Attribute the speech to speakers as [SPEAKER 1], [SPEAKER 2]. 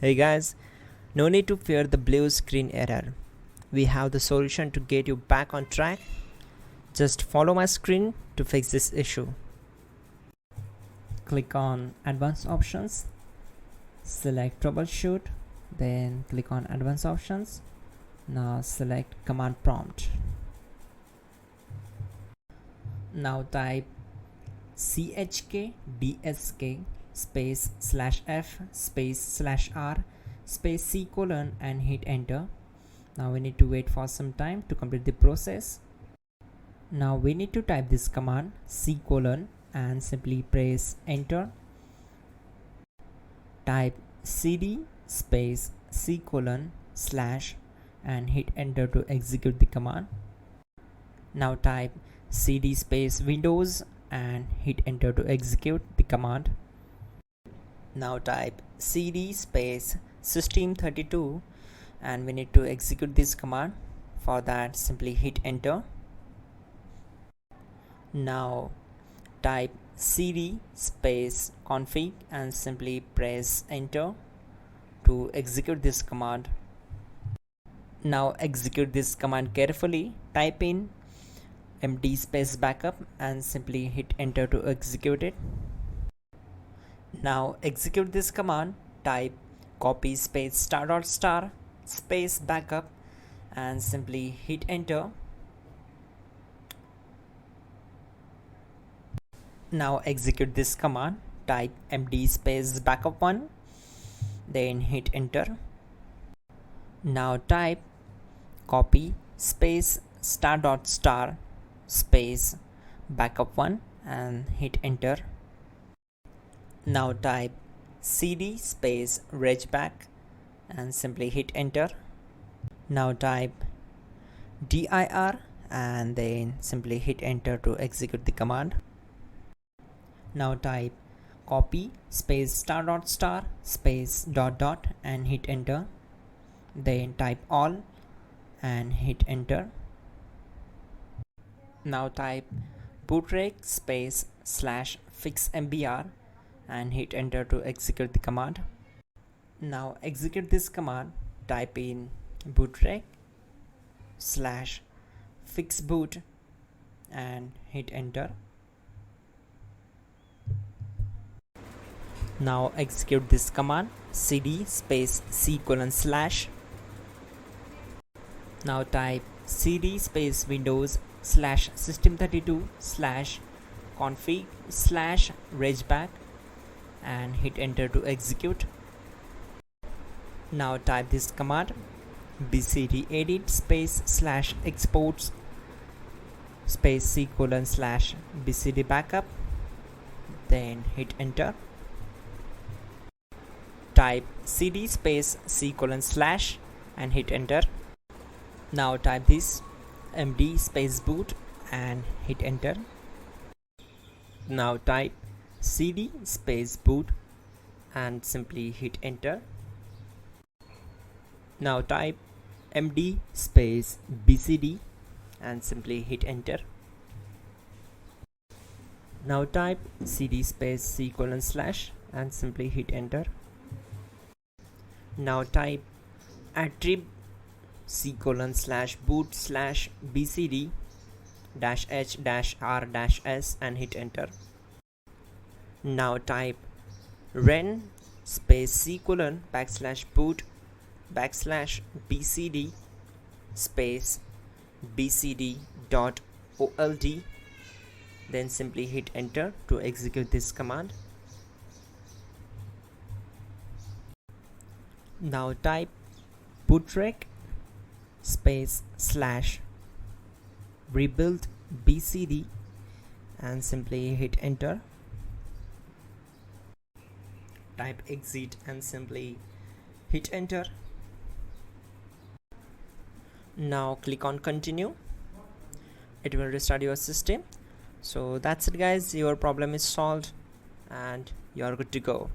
[SPEAKER 1] Hey guys, no need to fear the blue screen error. We have the solution to get you back on track. Just follow my screen to fix this issue. Click on Advanced Options, select Troubleshoot, then click on Advanced Options. Now select Command Prompt. Now type chkdsk space /f space /r space c colon and hit enter. Now we need to wait for some time to complete the process. Now we need to type this command c colon and simply press enter. Type cd space c colon / and hit enter to execute the command. Now type cd space windows and hit enter to execute the command. Now type cd space system32 and we need to execute this command. For that, simply hit enter. Now type cd space config and simply press enter to execute this command. Now execute this command carefully. Type in md space backup and simply hit enter to execute it. Now execute this command. Type copy space *** space backup and simply hit enter. Now execute this command. Type md space backup1, then hit enter. Now type copy space ** space backup1 and hit enter. Now type cd space regback and simply hit enter. Now type dir and then simply hit enter to execute the command. Now type copy space ** space ... and hit enter. Then type all and hit enter. Now type bootrec space /fixmbr and hit enter to execute the command. Now execute this command. Type in bootrec /fixboot and hit enter. Now execute this command cd space c colon /. Now type cd space windows /system32 /config /regback and hit enter to execute. Now type this command bcdedit space /exports space c colon /bcd backup, then hit enter. Type cd space c colon / and hit enter. Now type this md space boot and hit enter. Now type cd space boot and simply hit enter. Now type md space bcd and simply hit enter. Now type cd space c colon / and simply hit enter. Now type attrib c colon /boot /bcd -h -r -s and hit enter. Now type ren space c colon /boot /bcd space bcd.old, then simply hit enter to execute this command. Now type bootrec space /rebuildbcd and simply hit enter. Type exit and simply hit enter. Now click on continue. It will restart your system. So that's it guys, your problem is solved and you are good to go.